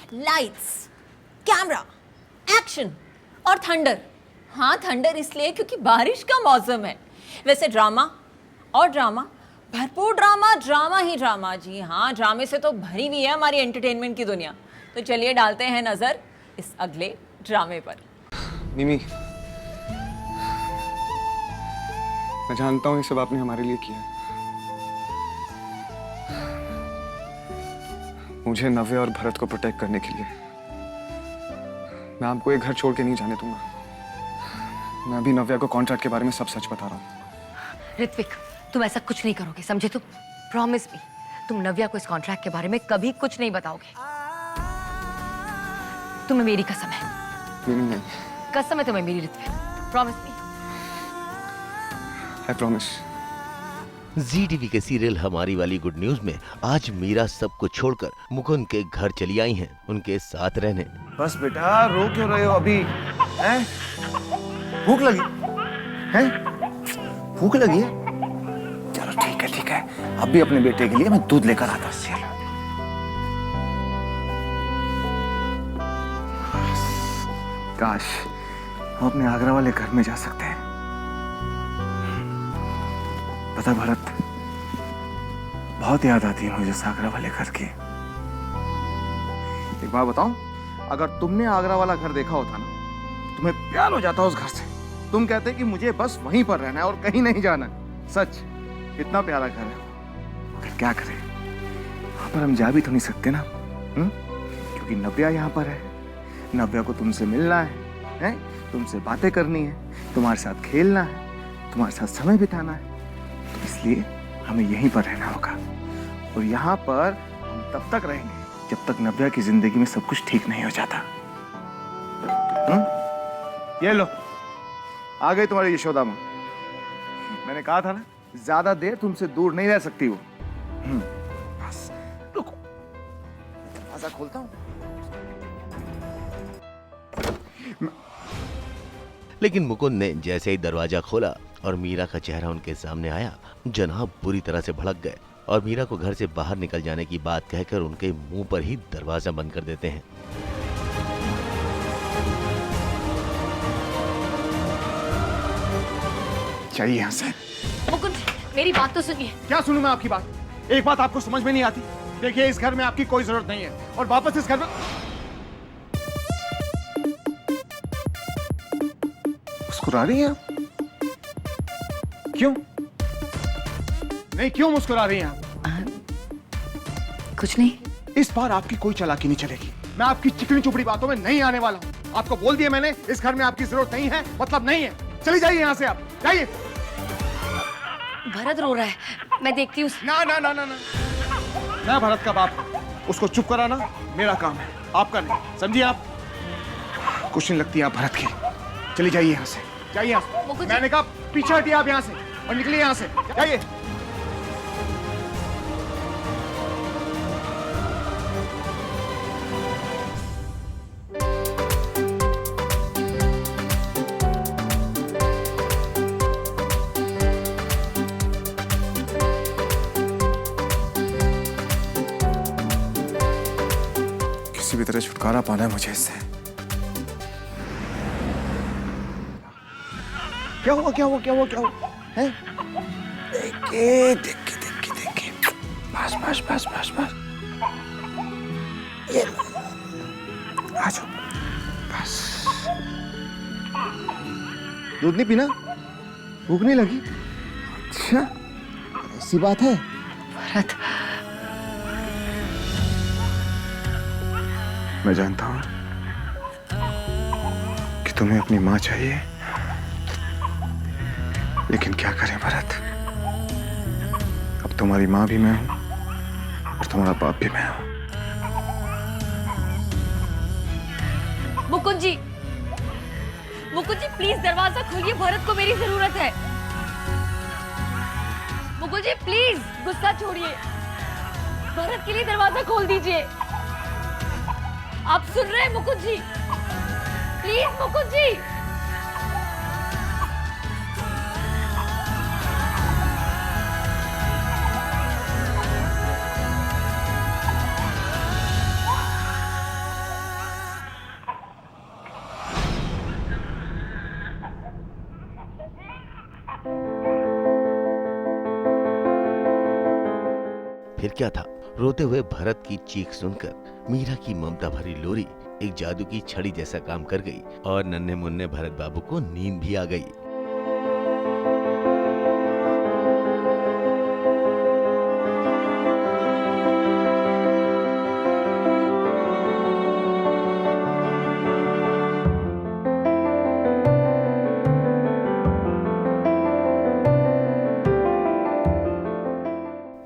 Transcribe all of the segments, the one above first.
Lights, camera, action और thunder. हाँ, thunder इसलिए क्योंकि बारिश का मौसम है। वैसे ड्रामा और ड्रामा, भरपूर ड्रामा, ड्रामा ही ड्रामा। जी हाँ, ड्रामे से तो भरी हुई है हमारी एंटरटेनमेंट की दुनिया। तो चलिए डालते हैं नजर इस अगले ड्रामे पर। मिमी, मैं जानता हूँ ये सब आपने हमारे लिए किया है। मुझे नव्या और भरत को प्रोटेक्ट करने के लिए मैं आपको ये घर छोड़ के नहीं जाने दूंगा। मैं अभी नव्या को कॉन्ट्रैक्ट के बारे में सब सच बता रहा हूँ। ऋत्विक, तुम ऐसा कुछ नहीं करोगे, समझे तुम? प्रॉमिस मी, तुम नव्या को इस कॉन्ट्रैक्ट के बारे में कभी कुछ नहीं बताओगे। तुम्हें मेरी कसम है। नहीं, कसम है तुम्हें मेरी, Ritwik. Promise me. I promise. Zee TV के सीरियल हमारी वाली गुड न्यूज में आज मीरा सब कुछ छोड़कर मुकुंद के घर चली आई हैं उनके साथ रहने। बस बेटा, रो क्यों रहे हो अभी? हैं? भूख लगी है? भूख लगी है? चलो ठीक है, अभी अपने बेटे के लिए मैं दूध लेकर आता हूँ। काश हम अपने आगरा वाले घर में जा सकते हैं। पता भरत, बहुत याद आती है मुझे आगरा वाले घर की। एक बात बताऊं, अगर तुमने आगरा वाला घर देखा होता ना, तुम्हें प्यार हो जाता उस घर से। तुम कहते कि मुझे बस वहीं पर रहना है और कहीं नहीं जाना। सच, इतना प्यारा घर है। मगर क्या करें, वहां पर हम जा भी तो नहीं सकते ना, क्योंकि नव्या यहाँ पर है। नव्या को तुमसे मिलना है, तुमसे बातें करनी है, तुम्हारे साथ खेलना है, तुम्हारे साथ समय बिताना है। तो इसलिए हमें यहीं पर रहना होगा। और यहाँ पर हम तब तक रहेंगे जब तक नव्या की जिंदगी में सब कुछ ठीक नहीं हो जाता। ये लो, आ गई तुम्हारी यशोदा माँ। मैंने कहा था ना, ज्यादा देर तुमसे दूर नहीं रह सकती वो। बस रुको, दरवाजा खोलता हूँ। लेकिन मुकुंद ने जैसे ही दरवाजा खोला और मीरा का चेहरा उनके सामने आया, जनाब बुरी तरह से भड़क गए और मीरा को घर से बाहर निकल जाने की बात कहकर उनके मुंह पर ही दरवाजा बंद कर देते हैं। चाहिए यहाँ से। मुकुंद, मेरी बात तो सुनिए। क्या सुनूं मैं आपकी बात? एक बात आपको समझ में नहीं आती। देखिए, इस घर में आपकी कोई जरूरत नहीं है और वापस इस घर में। मुस्कुरा रही हैं आप? क्यों? नहीं, क्यों मुस्कुरा रही हैं आप? कुछ नहीं। इस बार आपकी कोई चालाकी नहीं चलेगी। मैं आपकी चिकनी चुपड़ी बातों में नहीं आने वाला हूँ। आपको बोल दिया मैंने, इस घर में आपकी जरूरत नहीं है, मतलब नहीं है। चली जाइए यहाँ से, आप जाइए। भरत रो रहा है, मैं देखती हूँ। ना ना ना ना ना, मैं भरत का बाप हूं। उसको चुप कराना मेरा काम है, आपका नहीं। समझिए आप? कुछ नहीं लगती आप भरत की। चली जाइए यहाँ से, जाइए यहाँ से। मैंने कहा पीछे हटिए आप यहाँ से और निकलिए यहाँ से, जाइए। किसी भी तरह छुटकारा पाना है मुझे इससे। क्या हुआ हैं? देखिए। बस। ये आ जाओ, बस। दूध नहीं पीना? भूख नहीं लगी? अच्छा, ऐसी बात है। भरत, मैं जानता हूं कि तुम्हें अपनी माँ चाहिए, लेकिन क्या करें भरत, अब तुम्हारी माँ भी मैं हूं और तुम्हारा बाप भी मैं हूं। मुकुंद जी प्लीज दरवाजा खोलिए, भरत को मेरी जरूरत है। मुकुंद जी प्लीज गुस्सा छोड़िए, भरत के लिए दरवाजा खोल दीजिए। आप सुन रहे हैं मुकुंद जी? प्लीज मुकुंद जी। क्या था। रोते हुए भरत की चीख सुनकर मीरा की ममता भरी लोरी एक जादू की छड़ी जैसा काम कर गई और नन्हे मुन्ने भरत बाबू को नींद भी आ गई।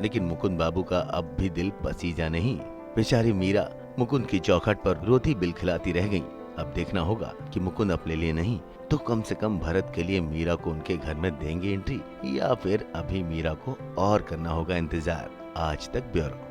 लेकिन मुकुंद बाबू का अब भी दिल पसीजा नहीं। बेचारी मीरा मुकुंद की चौखट पर रोती बिलखिलाती रह गई। अब देखना होगा कि मुकुंद अपने लिए नहीं तो कम से कम भरत के लिए मीरा को उनके घर में देंगे एंट्री, या फिर अभी मीरा को और करना होगा इंतजार। आज तक ब्यूरो।